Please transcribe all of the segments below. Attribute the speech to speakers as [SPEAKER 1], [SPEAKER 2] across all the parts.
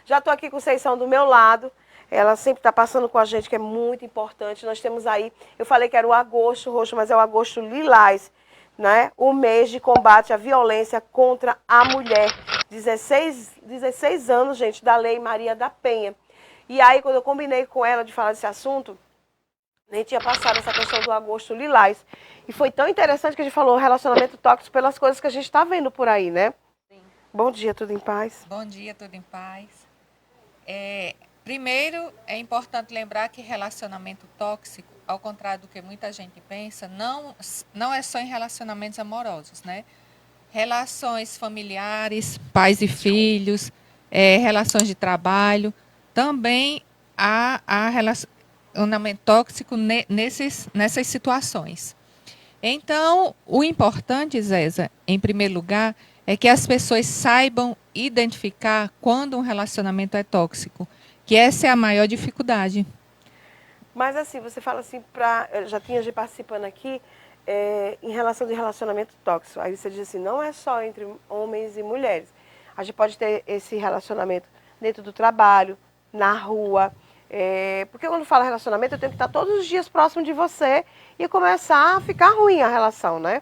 [SPEAKER 1] Já estou aqui com o Seição do meu lado. Ela sempre está passando com a gente, que é muito importante. Nós temos aí, eu falei que era o agosto roxo, mas é o agosto lilás, né? O mês de combate à violência contra a mulher. 16 anos, gente, da Lei Maria da Penha. E aí, quando eu combinei com ela de falar desse assunto, nem tinha passado essa questão do agosto lilás. E foi tão interessante que a gente falou relacionamento tóxico pelas coisas que a gente está vendo por aí, né?
[SPEAKER 2] Sim.
[SPEAKER 1] Bom dia, tudo em paz?
[SPEAKER 2] Bom dia, tudo em paz. Primeiro, é importante lembrar que relacionamento tóxico, ao contrário do que muita gente pensa, não é só em relacionamentos amorosos, né? Relações familiares, pais e filhos, relações de trabalho, também há relacionamento tóxico nessas situações. Então, o importante, Zéza, em primeiro lugar, é que as pessoas saibam identificar quando um relacionamento é tóxico, que essa é a maior dificuldade.
[SPEAKER 1] Mas assim, você fala assim, já tinha gente participando aqui, em relação de relacionamento tóxico. Aí você diz assim, não é só entre homens e mulheres. A gente pode ter esse relacionamento dentro do trabalho, na rua. Porque quando fala relacionamento, eu tenho que estar todos os dias próximo de você e começar a ficar ruim a relação, né?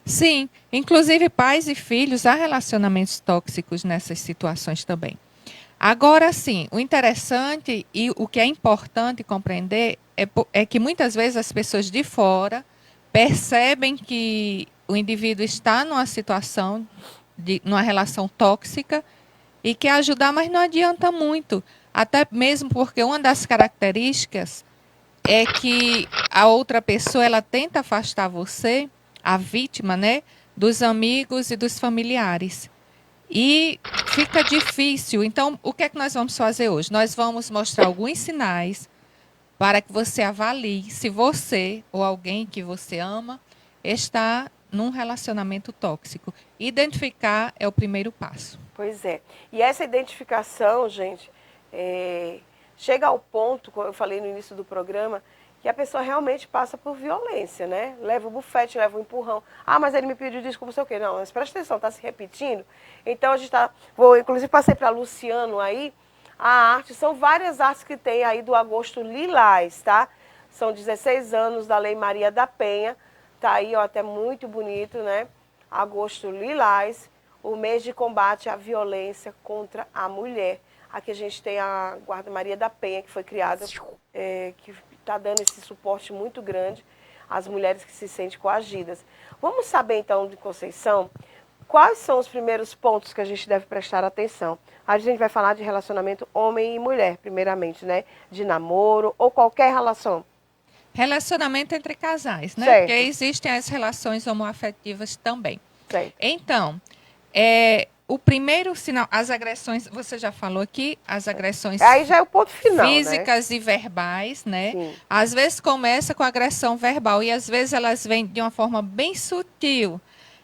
[SPEAKER 2] Sim, inclusive pais e filhos, há relacionamentos tóxicos nessas situações também. Agora, sim, o interessante e o que é importante compreender é que muitas vezes as pessoas de fora percebem que o indivíduo está numa situação, numa relação tóxica e quer ajudar, mas não adianta muito. Até mesmo porque uma das características é que a outra pessoa ela tenta afastar você, a vítima, né, dos amigos e dos familiares. E fica difícil. Então, o que é que nós vamos fazer hoje? Nós vamos mostrar alguns sinais para que você avalie se você ou alguém que você ama está num relacionamento tóxico. Identificar é o primeiro passo.
[SPEAKER 1] Pois é. E essa identificação, gente, chega ao ponto, como eu falei no início do programa, que a pessoa realmente passa por violência, né? Leva o bufete, leva o empurrão. Ah, mas ele me pediu desculpa, não sei o quê. Não, mas presta atenção, está se repetindo. Então a gente está. Inclusive, passei para Luciano aí a arte. São várias artes que tem aí do agosto lilás, tá? São 16 anos da Lei Maria da Penha. Tá aí, ó, até muito bonito, né? Agosto lilás, o mês de combate à violência contra a mulher. Aqui a gente tem a Guarda Maria da Penha, que foi criada, que está dando esse suporte muito grande às mulheres que se sentem coagidas. Vamos saber, então, de Conceição, quais são os primeiros pontos que a gente deve prestar atenção? A gente vai falar de relacionamento homem e mulher, primeiramente, né? De namoro ou qualquer relação.
[SPEAKER 2] Relacionamento entre casais, né?
[SPEAKER 1] Certo.
[SPEAKER 2] Porque existem as relações homoafetivas também.
[SPEAKER 1] Certo.
[SPEAKER 2] Então, o primeiro sinal, as agressões, você já falou aqui, as agressões
[SPEAKER 1] Aí já é o ponto final,
[SPEAKER 2] físicas, né? E verbais, né?
[SPEAKER 1] Sim.
[SPEAKER 2] Às vezes começa com agressão verbal e às vezes elas vêm de uma forma bem sutil.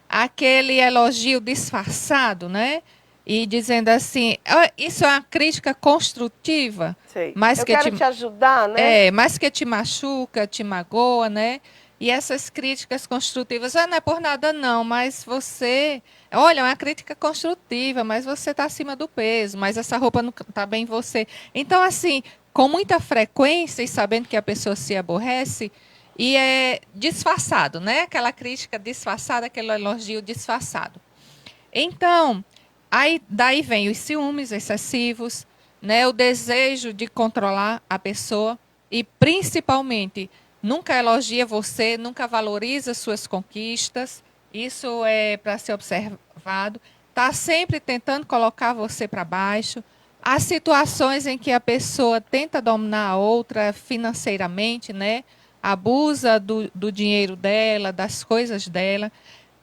[SPEAKER 2] Aquele elogio disfarçado, né? E dizendo assim, isso é uma crítica construtiva,
[SPEAKER 1] Sei.
[SPEAKER 2] mas
[SPEAKER 1] Eu
[SPEAKER 2] que
[SPEAKER 1] quero te ajudar, né?
[SPEAKER 2] mas que te machuca, te magoa, né? E essas críticas construtivas, não é por nada não, mas você, olha, é uma crítica construtiva, mas você está acima do peso, mas essa roupa não está bem em você. Então, assim, com muita frequência e sabendo que a pessoa se aborrece, e é disfarçado, né? Aquela crítica disfarçada, aquele elogio disfarçado. Então, daí vem os ciúmes excessivos, né? O desejo de controlar a pessoa e, principalmente, nunca elogia você, nunca valoriza suas conquistas. Isso é para ser observado. Está sempre tentando colocar você para baixo. Há situações em que a pessoa tenta dominar a outra financeiramente, né? Abusa do dinheiro dela, das coisas dela.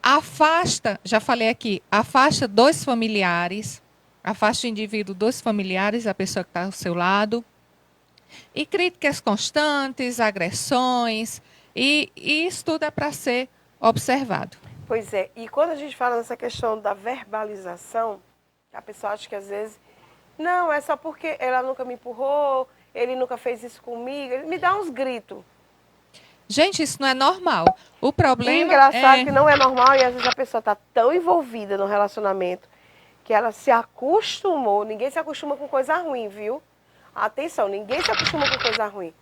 [SPEAKER 2] Afasta, já falei aqui, afasta dos familiares, afasta o indivíduo dos familiares, a pessoa que está ao seu lado. E críticas constantes, agressões, e isso tudo é para ser observado.
[SPEAKER 1] Pois é, e quando a gente fala nessa questão da verbalização, a pessoa acha que às vezes, não, é só porque ela nunca me empurrou, ele nunca fez isso comigo, ele me dá uns gritos.
[SPEAKER 2] Gente, isso não é normal. O problema
[SPEAKER 1] engraçado que não é normal e às vezes a pessoa está tão envolvida no relacionamento que ela se acostumou. Ninguém se acostuma com coisa ruim, viu? Atenção, ninguém se acostuma com coisa ruim.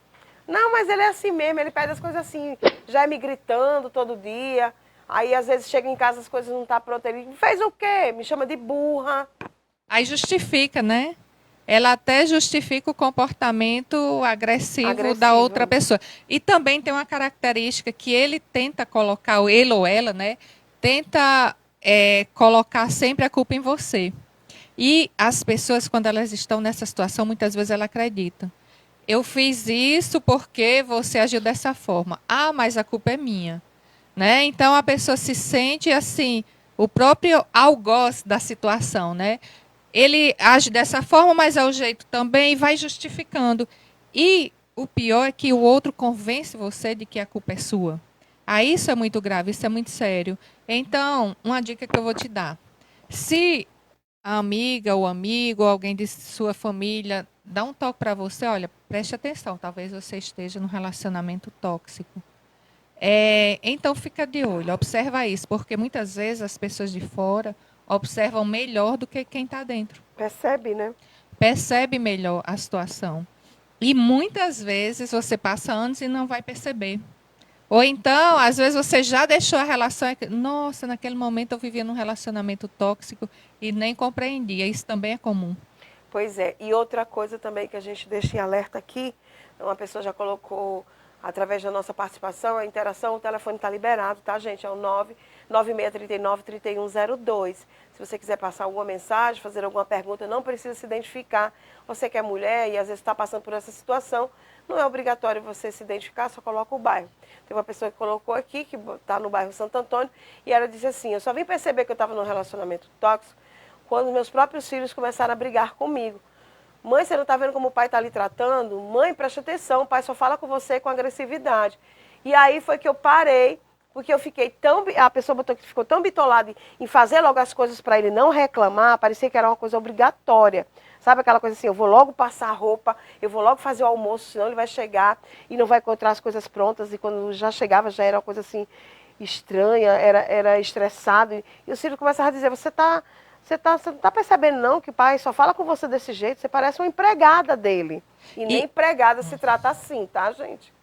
[SPEAKER 1] Não, mas ele é assim mesmo, ele pede as coisas assim, já é me gritando todo dia. Aí às vezes chega em casa, as coisas não estão prontas. Ele fez o quê? Me chama de burra.
[SPEAKER 2] Aí justifica, né? Ela até justifica o comportamento agressivo da outra pessoa. E também tem uma característica que ele tenta colocar, ou ele ou ela, né? Tenta colocar sempre a culpa em você. E as pessoas, quando elas estão nessa situação, muitas vezes elas acreditam. Eu fiz isso porque você agiu dessa forma. Ah, mas a culpa é minha. Né? Então a pessoa se sente assim, o próprio algoz da situação, né? Ele age dessa forma, mas é o jeito também e vai justificando. E o pior é que o outro convence você de que a culpa é sua. Aí isso é muito grave, isso é muito sério. Então, uma dica que eu vou te dar. Se a amiga, ou amigo, ou alguém de sua família dá um toque para você, olha, preste atenção, talvez você esteja num relacionamento tóxico. Então fica de olho, observa isso, porque muitas vezes as pessoas de fora observam melhor do que quem está dentro.
[SPEAKER 1] Percebe, né?
[SPEAKER 2] Percebe melhor a situação. E muitas vezes você passa anos e não vai perceber. Ou então, às vezes você já deixou a relação. Nossa, naquele momento eu vivia num relacionamento tóxico e nem compreendia. Isso também é comum.
[SPEAKER 1] Pois é. E outra coisa também que a gente deixa em alerta aqui, uma pessoa já colocou através da nossa participação, a interação, o telefone está liberado, tá, gente? É o 99639-3102. Se você quiser passar alguma mensagem, fazer alguma pergunta, não precisa se identificar. Você que é mulher e às vezes está passando por essa situação, não é obrigatório você se identificar, só coloca o bairro. Tem uma pessoa que colocou aqui, que está no bairro Santo Antônio, e ela disse assim, eu só vim perceber que eu estava num relacionamento tóxico quando meus próprios filhos começaram a brigar comigo. Mãe, você não está vendo como o pai está lhe tratando? Mãe, preste atenção, o pai só fala com você com agressividade. E aí foi que eu parei, porque eu fiquei tão... A pessoa botou que ficou tão bitolada em fazer logo as coisas para ele não reclamar, parecia que era uma coisa obrigatória. Sabe aquela coisa assim, eu vou logo passar a roupa, eu vou logo fazer o almoço, senão ele vai chegar e não vai encontrar as coisas prontas. E quando já chegava, já era uma coisa assim estranha, era estressado. E o Ciro começava a dizer, você não está percebendo não que o pai só fala com você desse jeito? Você parece uma empregada dele. E nem empregada se trata assim, tá, gente?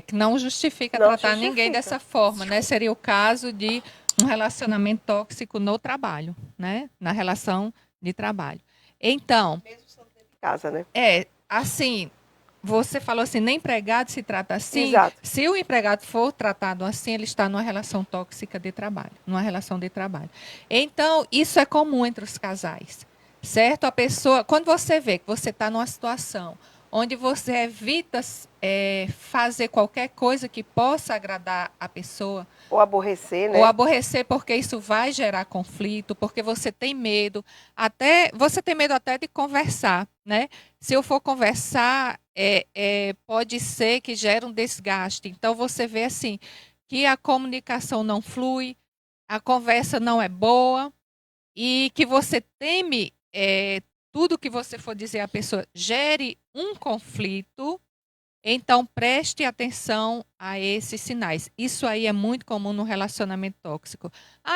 [SPEAKER 2] Que não justifica tratar ninguém dessa forma, né? Seria o caso de um relacionamento tóxico no trabalho, né? Na relação de trabalho. Então,
[SPEAKER 1] casa, né?
[SPEAKER 2] Assim, você falou assim, nem empregado se trata assim.
[SPEAKER 1] Exato.
[SPEAKER 2] Se o empregado for tratado assim, ele está numa relação tóxica de trabalho, numa relação de trabalho. Então, isso é comum entre os casais, certo? A pessoa, quando você vê que você está numa situação onde você evita fazer qualquer coisa que possa agradar a pessoa.
[SPEAKER 1] Ou aborrecer, né?
[SPEAKER 2] Ou aborrecer porque isso vai gerar conflito, porque você tem medo. Você tem medo até de conversar, né? Se eu for conversar, pode ser que gere um desgaste. Então, você vê assim, que a comunicação não flui, a conversa não é boa, e que você teme tudo que você for dizer à pessoa gere um conflito, então preste atenção a esses sinais. Isso aí é muito comum no relacionamento tóxico.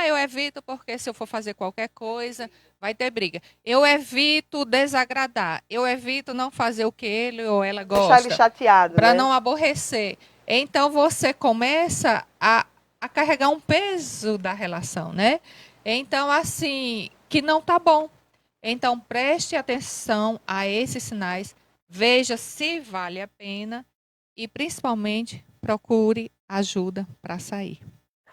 [SPEAKER 2] Eu evito porque se eu for fazer qualquer coisa, vai ter briga. Eu evito desagradar. Eu evito não fazer o que ele ou ela gosta.
[SPEAKER 1] Deixar ele chateado,
[SPEAKER 2] para
[SPEAKER 1] né?
[SPEAKER 2] não aborrecer. Então você começa a carregar um peso da relação, né? Então, assim, que não tá bom. Então, preste atenção a esses sinais, veja se vale a pena e, principalmente, procure ajuda para sair.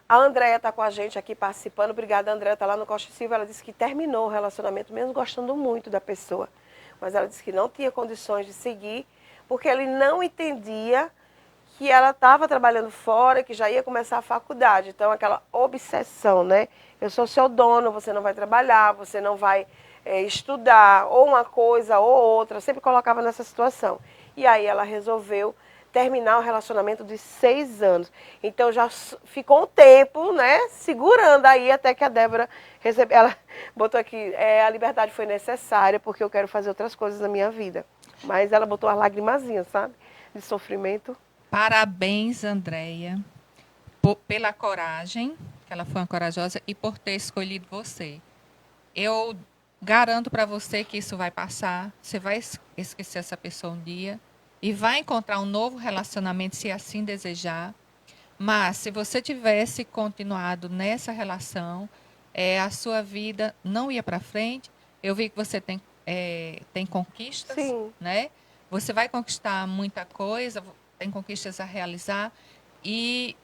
[SPEAKER 1] A Andréia está com a gente aqui participando. Obrigada, a Andréia está lá no Costa Silva. Ela disse que terminou o relacionamento, mesmo gostando muito da pessoa. Mas ela disse que não tinha condições de seguir, porque ele não entendia que ela estava trabalhando fora, que já ia começar a faculdade. Então, aquela obsessão, né? Eu sou seu dono, você não vai trabalhar, você não vai estudar, ou uma coisa ou outra. Eu sempre colocava nessa situação. E aí ela resolveu terminar o relacionamento de 6 anos. Então já ficou um tempo, né, segurando aí até que a Débora recebeu. Ela botou aqui, a liberdade foi necessária porque eu quero fazer outras coisas na minha vida. Mas ela botou as lagrimazinhas, sabe, de sofrimento.
[SPEAKER 2] Parabéns, Andréia, pela coragem, que ela foi uma corajosa, e por ter escolhido você. eu garanto para você que isso vai passar. Você vai esquecer essa pessoa um dia e vai encontrar um novo relacionamento se assim desejar. Mas se você tivesse continuado nessa relação, a sua vida não ia para frente. Eu vi que você tem conquistas,
[SPEAKER 1] Sim.
[SPEAKER 2] né? Você vai conquistar muita coisa, tem conquistas a realizar. E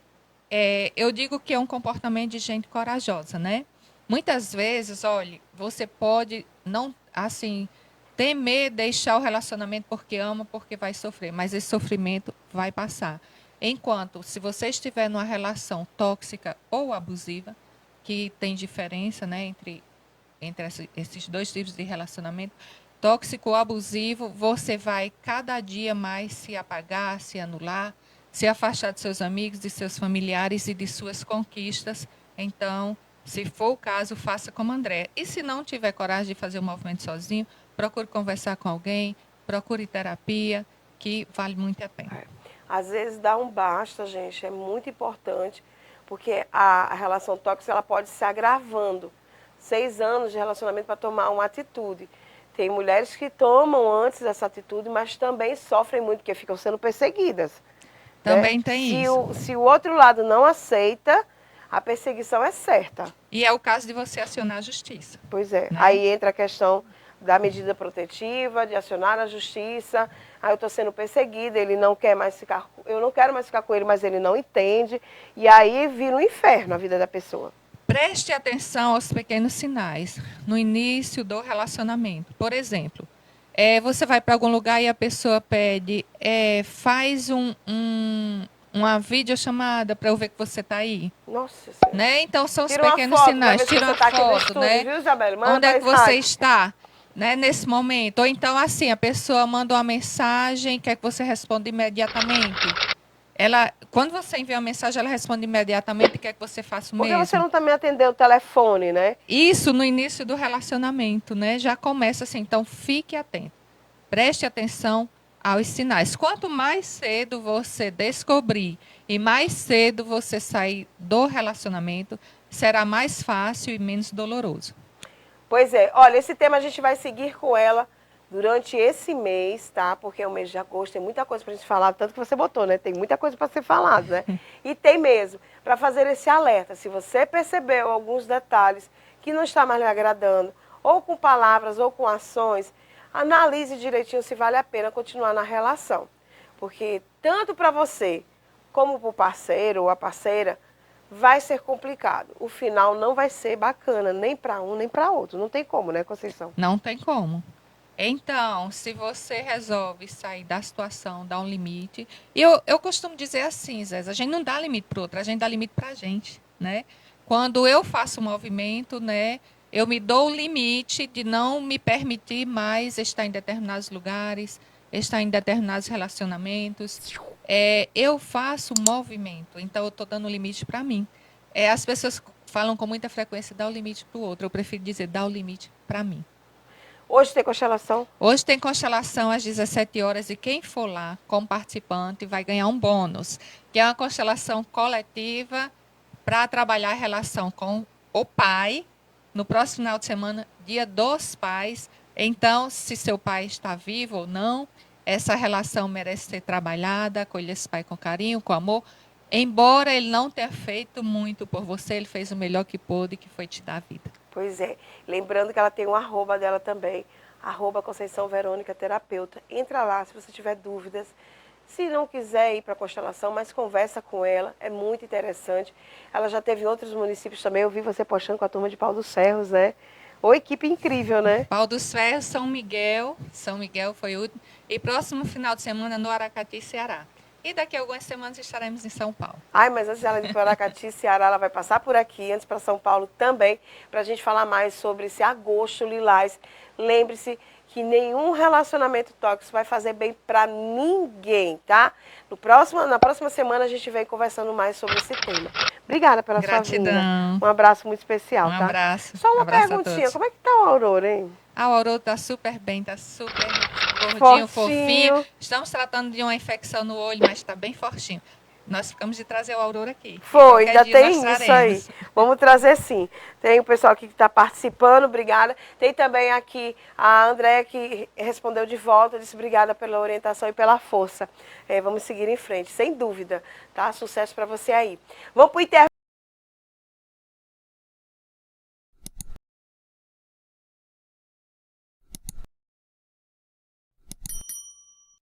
[SPEAKER 2] eu digo que é um comportamento de gente corajosa, né? Muitas vezes, olha, você pode não, assim, temer deixar o relacionamento porque ama, porque vai sofrer, mas esse sofrimento vai passar. Enquanto, se você estiver numa relação tóxica ou abusiva, que tem diferença, né, entre esses dois tipos de relacionamento, tóxico ou abusivo, você vai cada dia mais se apagar, se anular, se afastar de seus amigos, de seus familiares e de suas conquistas. Então, se for o caso, faça como André. E se não tiver coragem de fazer o movimento sozinho, procure conversar com alguém, procure terapia, que vale muito a pena.
[SPEAKER 1] Às vezes dá um basta, gente, é muito importante, porque a relação tóxica ela pode se agravando. 6 anos de relacionamento para tomar uma atitude. Tem mulheres que tomam antes essa atitude, mas também sofrem muito, porque ficam sendo perseguidas.
[SPEAKER 2] Também
[SPEAKER 1] Né?
[SPEAKER 2] tem isso.
[SPEAKER 1] Se o outro lado não aceita, a perseguição é certa.
[SPEAKER 2] E é o caso de você acionar a justiça.
[SPEAKER 1] Pois é.
[SPEAKER 2] Né?
[SPEAKER 1] Aí entra a questão da medida protetiva, de acionar a justiça. Aí eu estou sendo perseguida, ele não quer mais ficar, eu não quero mais ficar com ele, mas ele não entende. E aí vira um inferno a vida da pessoa.
[SPEAKER 2] Preste atenção aos pequenos sinais no início do relacionamento. Por exemplo, você vai para algum lugar e a pessoa pede, faz uma videochamada para eu ver que você está aí.
[SPEAKER 1] Nossa Senhora.
[SPEAKER 2] Né? Então, são os
[SPEAKER 1] Tira uma
[SPEAKER 2] pequenos
[SPEAKER 1] foto,
[SPEAKER 2] sinais.
[SPEAKER 1] pra ver se
[SPEAKER 2] Tira
[SPEAKER 1] você
[SPEAKER 2] uma
[SPEAKER 1] tá aqui no
[SPEAKER 2] foto,
[SPEAKER 1] estúdio,
[SPEAKER 2] né?
[SPEAKER 1] viu, Isabela? Manda
[SPEAKER 2] Onde é que você
[SPEAKER 1] mensagem.
[SPEAKER 2] está, né, nesse momento? Ou então, assim, a pessoa manda uma mensagem, quer que você responda imediatamente. Quando você envia uma mensagem, ela responde imediatamente e quer que você faça o
[SPEAKER 1] Porque
[SPEAKER 2] mesmo.
[SPEAKER 1] você não também atendeu o telefone, né?
[SPEAKER 2] Isso no início do relacionamento, né? Já começa assim. Então, fique atento. Preste atenção aos sinais. Quanto mais cedo você descobrir e mais cedo você sair do relacionamento, será mais fácil e menos doloroso.
[SPEAKER 1] Pois é. Olha, esse tema a gente vai seguir com ela durante esse mês, tá? Porque é o mês de agosto, tem muita coisa pra gente falar, tanto que você botou, né? Tem muita coisa para ser falado, né? E tem mesmo, para fazer esse alerta. Se você percebeu alguns detalhes que não está mais lhe agradando, ou com palavras ou com ações, analise direitinho se vale a pena continuar na relação. Porque tanto para você como para o parceiro ou a parceira, vai ser complicado. O final não vai ser bacana, nem para um nem para outro. Não tem como, né, Conceição?
[SPEAKER 2] Não tem como. Então, se você resolve sair da situação, dar um limite. E eu costumo dizer assim, Zé, a gente não dá limite para o outro, a gente dá limite para a gente, né? Quando eu faço um movimento, né, eu me dou o limite de não me permitir mais estar em determinados lugares, estar em determinados relacionamentos. Eu faço um movimento, então eu estou dando limite para mim. As pessoas falam com muita frequência, dá o limite para o outro. Eu prefiro dizer, dá o limite para mim.
[SPEAKER 1] Hoje tem constelação?
[SPEAKER 2] Hoje tem constelação às 17 horas e quem for lá como participante vai ganhar um bônus, que é uma constelação coletiva para trabalhar a relação com o pai no próximo final de semana, Dia dos Pais. Então, se seu pai está vivo ou não, essa relação merece ser trabalhada, acolher esse pai com carinho, com amor. Embora ele não tenha feito muito por você, ele fez o melhor que pôde, que foi te dar a vida.
[SPEAKER 1] Pois é. Lembrando que ela tem um arroba dela também, arroba Conceição Verônica Terapeuta. Entra lá se você tiver dúvidas. Se não quiser ir para a constelação, mas conversa com ela, é muito interessante. Ela já teve em outros municípios também, eu vi você postando com a turma de Pau dos Ferros, né? Ô, equipe incrível, né?
[SPEAKER 2] Pau dos Ferros, São Miguel foi o último. E próximo final de semana no Aracati, Ceará. E daqui a algumas semanas estaremos em São Paulo.
[SPEAKER 1] Ai, mas antes dela ir para Aracati, Ceará, ela vai passar por aqui, antes para São Paulo também, para a gente falar mais sobre esse agosto lilás. Lembre-se que nenhum relacionamento tóxico vai fazer bem para ninguém, tá? Na próxima semana a gente vem conversando mais sobre esse tema. Obrigada pela sua vinda. Um abraço muito especial, tá?
[SPEAKER 2] Um abraço.
[SPEAKER 1] Só uma perguntinha, como é que tá o Aurora, hein?
[SPEAKER 2] A Aurora tá super bem, tá super gordinho, fofinho. Estamos tratando de uma infecção no olho, mas está bem fortinho. Nós ficamos de trazer o Aurora aqui.
[SPEAKER 1] Foi,
[SPEAKER 2] Qualquer
[SPEAKER 1] ainda
[SPEAKER 2] dia
[SPEAKER 1] tem
[SPEAKER 2] nós
[SPEAKER 1] isso aí.
[SPEAKER 2] traremos.
[SPEAKER 1] Vamos trazer sim. Tem o pessoal aqui que está participando, obrigada. Tem também aqui a Andréia que respondeu de volta, disse obrigada pela orientação e pela força. Vamos seguir em frente, sem dúvida, tá? Sucesso para você aí. Vamos para o intervalo.